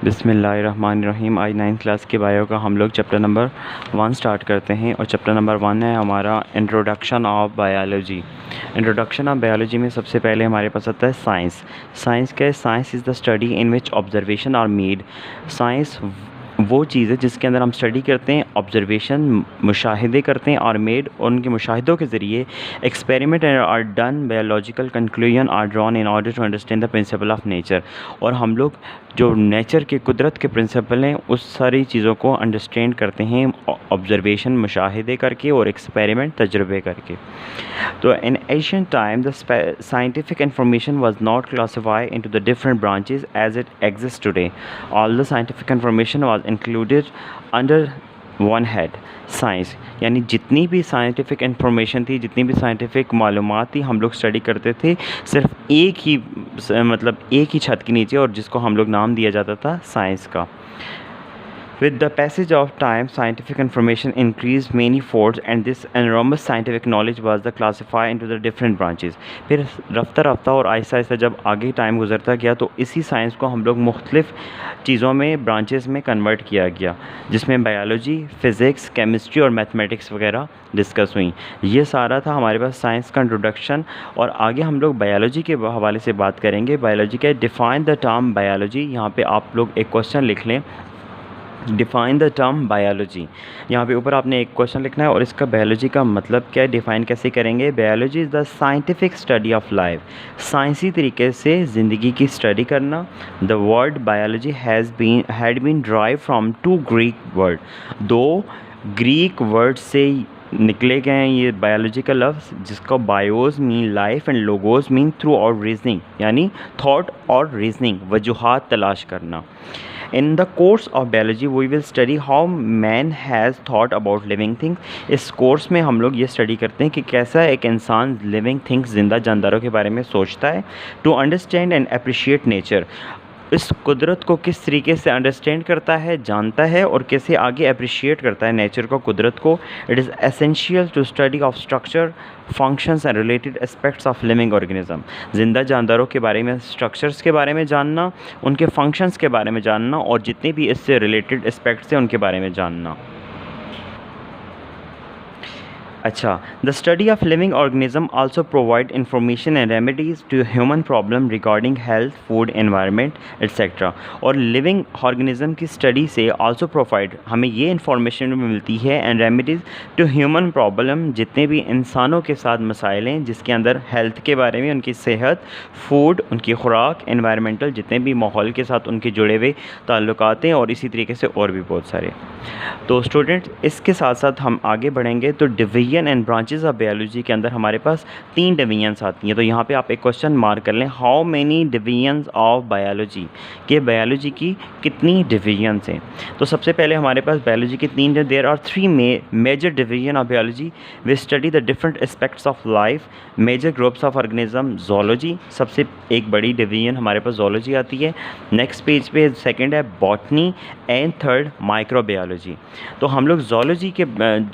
बिस्मिल्लाहिर्रहमानिर्रहीम। आज 9th class के बायो का हम लोग चैप्टर नंबर 1 स्टार्ट करते हैं और चैप्टर नंबर 1 है हमारा introduction of biology. Introduction of biology में सबसे पहले हमारे पास आता है साइंस। साइंस क्या है? Science is the study in which observation are made. Science वो चीज़ है जिसके अंदर हम स्टडी करते हैं, ऑब्जर्वेशन मुशाहिदे करते हैं और मेड उनके मुशाहिदों के ज़रिए experiment are done, biological conclusion are drawn in order to understand the principle of nature. और हम लोग जो नेचर के कुदरत के प्रिंसिपल हैं उस सारी चीज़ों को अंडरस्टैंड करते हैं ऑब्जर्वेशन मुशाहिदे करके और एक्सपेरिमेंट तजुर्बे करके। तो in Asian time the scientific information was not classified into the different branches as it exist today. All the scientific information was included under one head science. यानी जितनी भी साइंटिफिक इंफॉर्मेशन थी, जितनी भी साइंटिफिक मालूमात थी, हम लोग स्टडी करते थे सिर्फ एक ही छत के नीचे, और जिसको हम लोग नाम दिया जाता था साइंस का। With the passage of time, scientific information increased many folds, and this enormous scientific knowledge was the classified into the different branches. फिर रफ्ता रफ्ता और आहिस्ता आहिस्ता जब आगे टाइम गुजरता गया तो इसी साइंस को हम लोग मुख्तलिफ़ चीज़ों में, ब्रांचेस में कन्वर्ट किया गया, जिसमें बायोलॉजी, फ़िज़िक्स, केमिस्ट्री और मैथमेटिक्स वगैरह डिस्कस हुई। ये सारा था हमारे पास साइंस का इंट्रोडक्शन। और आगे हम लोग बायोलॉजी के हवाले से बात करेंगे। बायोलॉजी क्या है? Define the term biology. यहाँ पे आप लोग एक क्वेश्चन लिख लें, डिफ़ाइन द टर्म बायोलॉजी। यहाँ पे ऊपर आपने एक क्वेश्चन लिखना है और इसका बायोलॉजी का मतलब क्या है, डिफ़ाइन कैसे करेंगे। Biology is the scientific study of life. साइंसी तरीके से ज़िंदगी की स्टडी करना। The word biology had been derive from two Greek word. दो ग्रीक वर्ड से निकले गए हैं ये बायोलॉजी का लफ्ज़, जिसका bios mean life and logos mean through और रीजनिंग, यानी थॉट और रीजनिंग, वजूहात तलाश करना। In the course of biology we will study how man has thought about living things। इस कोर्स में हम लोग ये स्टडी करते हैं कि कैसा एक इंसान लिविंग थिंग्स, ज़िंदा जानदारों के बारे में सोचता है। To understand and appreciate nature. इस कुदरत को किस तरीके से अंडरस्टैंड करता है, जानता है, और कैसे आगे अप्रिशिएट करता है नेचर को, कुदरत को। It is essential to study of structure, functions and related aspects of living organism. ज़िंदा जानदारों के बारे में, स्ट्रक्चर्स के बारे में जानना, उनके फंक्शंस के बारे में जानना, और जितने भी इससे रिलेटेड एस्पेक्ट्स हैं उनके बारे में जानना। अच्छा, the study of living organism also provide information and remedies to human problem regarding health, food, environment etcetera. और लिविंग ऑर्गेनिज्म की स्टडी से आल्सो प्रोवाइड हमें ये इंफॉर्मेशन मिलती है and remedies to human problem, जितने भी इंसानों के साथ मसाइल हैं, जिसके अंदर हेल्थ के बारे में, उनकी सेहत, फूड, उनकी खुराक, एनवायरमेंटल, जितने भी माहौल के साथ उनके जुड़े हुए ताल्लुकात हैं, और इसी तरीके से और भी बहुत सारे। तो स्टूडेंट, इसके साथ साथ हम आगे बढ़ेंगे तो division and branches of biology के अंदर हमारे पास 3 डिवीजन्स आती हैं। तो यहाँ पे आप एक क्वेश्चन मार्क कर लें, how many divisions of biology, कि बायोलॉजी की कितनी डिवीजन्स हैं। तो सबसे पहले हमारे पास बायोलॉजी की 3, there are 3 major division of biology. We study the different aspects of life. Major groups of organism, zoology, सबसे एक बड़ी डिवीजन हमारे पास जोलॉजी आती है। नेक्स्ट पेज पे सेकंड है बॉटनी एंड थर्ड माइक्रोबायोलॉजी। तो हम लोग जोलॉजी के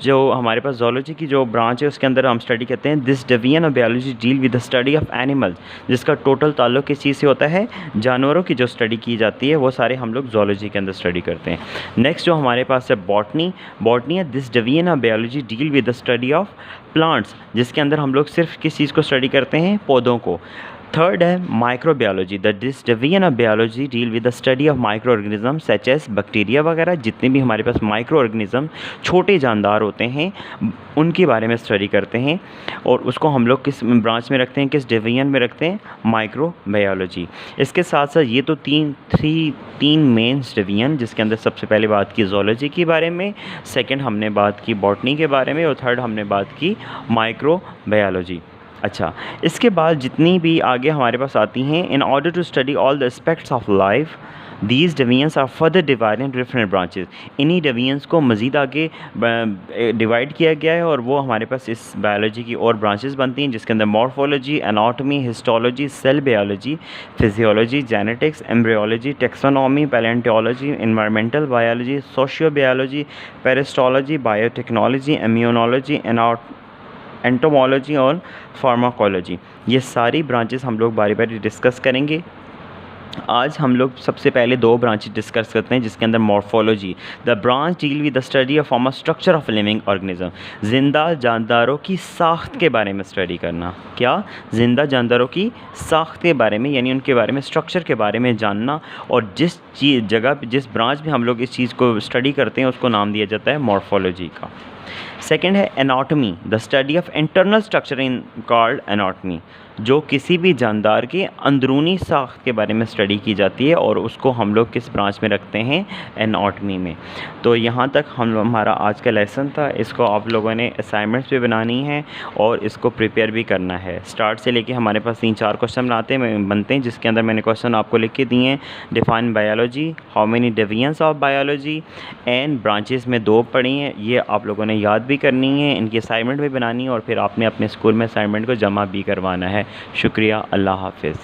जो हमारे पास जोलॉजी की जो ब्रांच है उसके अंदर हम स्टडी करते हैं this division of biology deal with the study of animals, जिसका टोटल ताल्लुक किस चीज़ से होता है, जानवरों की जो स्टडी की जाती है वो सारे हम लोग जोलॉजी के अंदर स्टडी करते हैं। नेक्स्ट जो हमारे पास है बॉटनी। बॉटनी है this division of biology deal with the study of plants, जिसके अंदर हम लोग सिर्फ किस चीज़ को स्टडी करते हैं, पौधों को। थर्ड है microbiology. This division of biology deal with the study of micro organism such as bacteria वगैरह, जितने भी हमारे पास माइक्रो ऑर्गेनिज्म, छोटे जानदार होते हैं, उनके बारे में स्टडी करते हैं, और उसको हम लोग किस ब्रांच में रखते हैं, किस डिवीजन में रखते हैं, माइक्रोबायोलॉजी। इसके साथ साथ ये तो तीन मेन डिवीजन, जिसके अंदर सबसे पहले बात की जोलॉजी के बारे में, सेकेंड हमने बात की बॉटनी के बारे में, और थर्ड हमने बात की माइक्रोबायोलॉजी। अच्छा, इसके बाद जितनी भी आगे हमारे पास आती हैं, in order to study all the aspects of life these divisions are further divide in different branches. इन्हीं डिवीजन्स को मज़ीद आगे डिवाइड किया गया है, और वो हमारे पास इस बायोलॉजी की और ब्रांचेस बनती हैं, जिसके अंदर morphology, anatomy, histology, cell biology, physiology, genetics, embryology, taxonomy, palaeontology, environmental biology, socio biology, parasitology, biotechnology, immunology, entomology और फार्माकोलॉजी। ये सारी ब्रांचेस हम लोग बारी बारी डिस्कस करेंगे। आज हम लोग सबसे पहले दो ब्रांचेस डिस्कस करते हैं, जिसके अंदर morphology, the branch deal with the study of form structure of living organism, जिंदा जानदारों की साख्त के बारे में स्टडी करना। क्या? जिंदा जानदारों की साख्त के बारे में, यानी उनके बारे में, स्ट्रक्चर के बारे में जानना। और जिस चीज़ जगह जिस ब्रांच में हम लोग इस चीज़ को स्टडी करते हैं उसको नाम दिया जाता है मॉर्फोलॉजी का। सेकेंड है anatomy, the study of internal structure in called anatomy, जो किसी भी जानदार के अंदरूनी साख्त के बारे में स्टडी की जाती है और उसको हम लोग किस ब्रांच में रखते हैं? एनाटॉमी में। तो यहाँ तक हमारा आज का लेसन था। इसको आप लोगों ने असाइनमेंट्स भी बनानी है और इसको प्रिपेयर भी करना है। स्टार्ट से लेके हमारे पास 3-4 क्वेश्चन बनते हैं, जिसके अंदर मैंने क्वेश्चन आपको लिख के दिए हैं। Define biology, how many divisions of biology and branches में 2 पढ़ी हैं, ये आप लोगों ने याद भी करनी है, इनकी असाइनमेंट भी बनानी है और फिर आपने अपने स्कूल में असाइनमेंट को जमा भी करवाना है। शुक्रिया, अल्लाह हाफ़िज़।